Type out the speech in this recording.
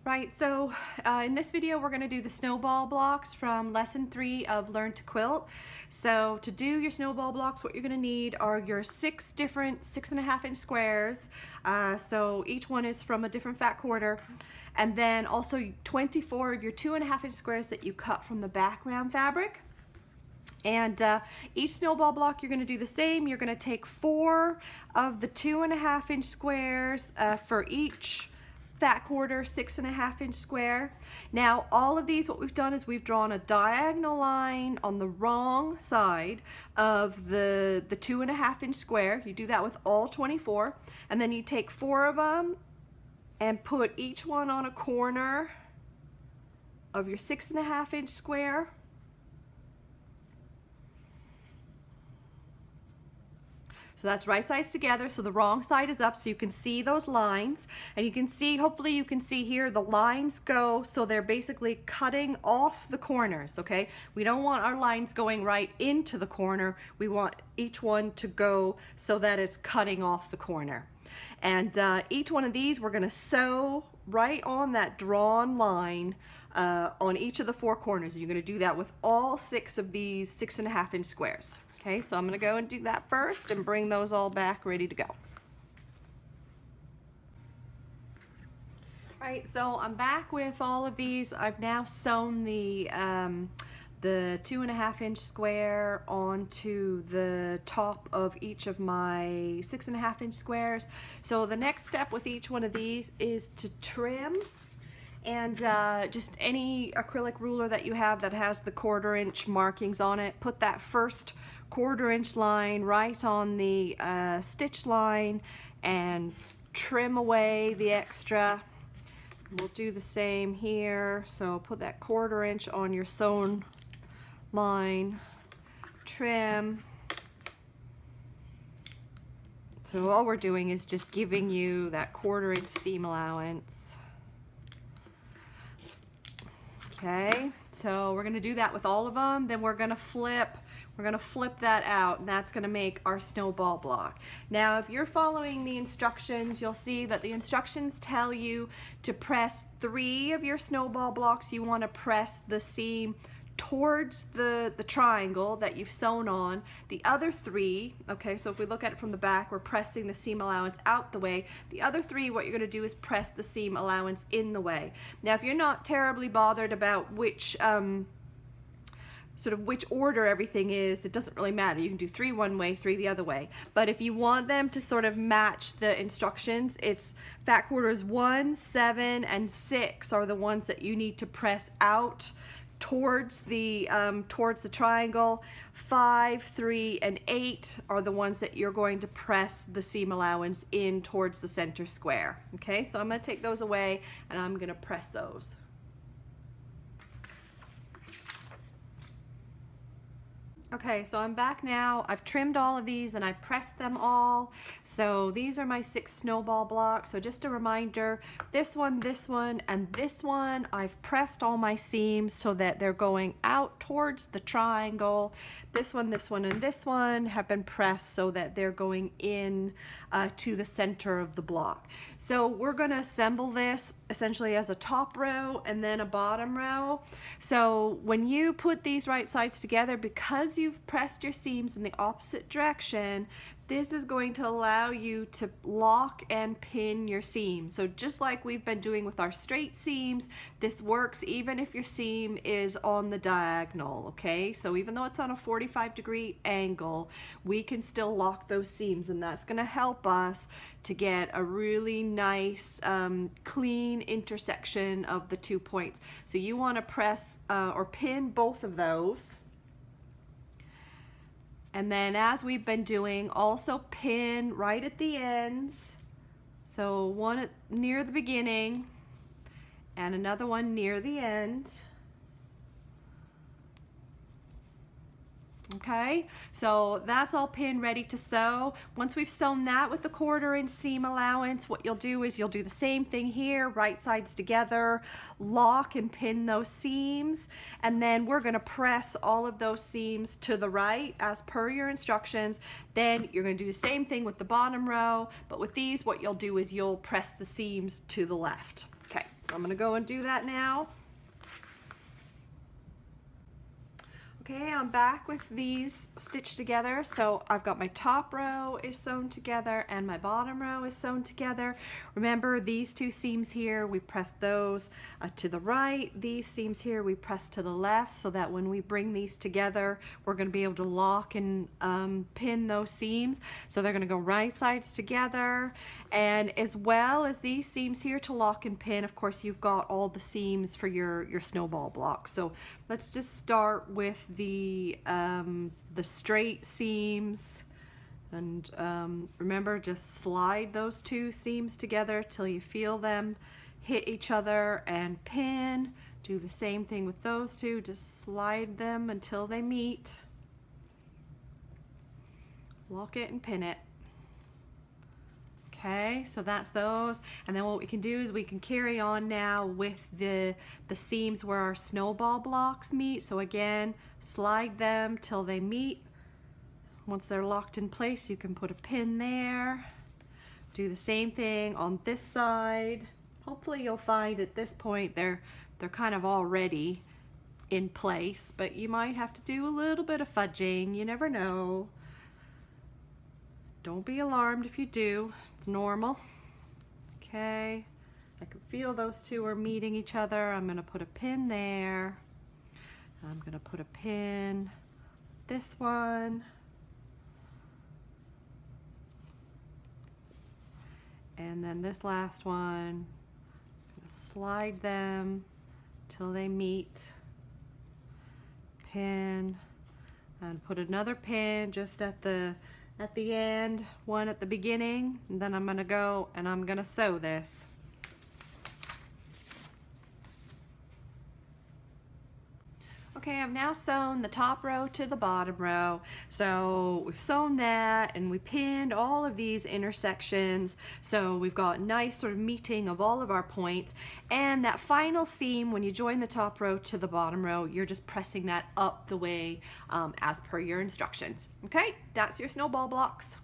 Right, so in this video we're going to do the snowball blocks from lesson 3 of Learn to Quilt. So to do your snowball blocks, what you're going to need are your 6 different 6.5-inch squares. So each one is from a different fat quarter, and then also 24 of your 2.5-inch squares that you cut from the background fabric. And each snowball block you're going to do the same. You're going to take 4 of the 2.5-inch squares for each fat quarter 6.5-inch square. Now all of these, what we've done is we've drawn a diagonal line on the wrong side of the 2.5-inch square. You do that with all 24, and then you take 4 of them and put each one on a corner of your 6.5-inch square. So that's right sides together, so the wrong side is up, so you can see those lines, and you can see, hopefully you can see here, the lines go so they're basically cutting off the corners, okay? We don't want our lines going right into the corner. We want each one to go so that it's cutting off the corner. And each one of these we're gonna sew right on that drawn line on each of the 4 corners. You're gonna do that with all 6 of these 6.5-inch squares. Okay, so I'm going to go and do that first and bring those all back ready to go. Alright, so I'm back with all of these. I've now sewn the 2.5-inch square onto the top of each of my 6.5-inch squares. So the next step with each one of these is to trim. And just any acrylic ruler that you have that has the 1/4-inch markings on it, put that first 1/4-inch line right on the stitch line and trim away the extra. We'll do the same here. So put that 1/4-inch on your sewn line, trim. So all we're doing is just giving you that 1/4-inch seam allowance. Okay, so we're going to do that with all of them. Then we're going to flip that out, and that's going to make our snowball block. Now if you're following the instructions, you'll see that the instructions tell you to press 3 of your snowball blocks. You want to press the seam towards the triangle that you've sewn on. The other 3, okay, so if we look at it from the back, we're pressing the seam allowance out the way. The other 3, what you're going to do is press the seam allowance in the way. Now if you're not terribly bothered about which which order everything is, it doesn't really matter. You can do 3 one way, 3 the other way. But if you want them to sort of match the instructions, it's fat quarters 1, 7, and 6 are the ones that you need to press out towards the triangle. 5, 3, and 8 are the ones that you're going to press the seam allowance in towards the center square. Okay, so I'm going to take those away and I'm going to press those. Okay, so I'm back now. I've trimmed all of these and I pressed them all. So these are my 6 snowball blocks. So just a reminder, this one, and this one, I've pressed all my seams so that they're going out towards the triangle. This one, and this one have been pressed so that they're going in to the center of the block. So we're going to assemble this essentially as a top row and then a bottom row. So when you put these right sides together, because you've pressed your seams in the opposite direction, this is going to allow you to lock and pin your seams. So just like we've been doing with our straight seams, this works even if your seam is on the diagonal, okay? So even though it's on a 45-degree angle, we can still lock those seams, and that's gonna help us to get a really nice, clean intersection of the 2 points. So you wanna press or pin both of those. And then as we've been doing, also pin right at the ends. So one near the beginning and another one near the end. Okay, so that's all pinned, ready to sew. Once we've sewn that with the 1/4-inch seam allowance, what you'll do is you'll do the same thing here, right sides together, lock and pin those seams, and then we're gonna press all of those seams to the right as per your instructions. Then you're gonna do the same thing with the bottom row, but with these, what you'll do is you'll press the seams to the left. Okay, I'm gonna go and do that now. Okay, I'm back with these stitched together. So I've got my top row is sewn together and my bottom row is sewn together. Remember, these two seams here, we press those to the right. These seams here, we press to the left, so that when we bring these together, we're going to be able to lock and pin those seams. So they're going to go right sides together. And as well as these seams here to lock and pin, of course, you've got all the seams for your snowball blocks. So let's just start with the straight seams, and remember, just slide those two seams together till you feel them hit each other and pin. Do the same thing with those two, just slide them until they meet, lock it and pin it. Okay, so that's those. And then what we can do is we can carry on now with the seams where our snowball blocks meet. So again, slide them till they meet. Once they're locked in place, you can put a pin there. Do the same thing on this side. Hopefully you'll find at this point they're kind of already in place, but you might have to do a little bit of fudging. You never know. Don't be alarmed if you do. It's normal. Okay, I can feel those two are meeting each other. I'm going to put a pin there. I'm going to put a pin this one. And then this last one, I'm going to slide them till they meet. Pin, and put another pin just at the end, one at the beginning, and then I'm going to go and I'm going to sew this. Okay, I've now sewn the top row to the bottom row. So we've sewn that and we pinned all of these intersections. So we've got nice sort of meeting of all of our points. And that final seam, when you join the top row to the bottom row, you're just pressing that up the way as per your instructions. Okay, that's your snowball blocks.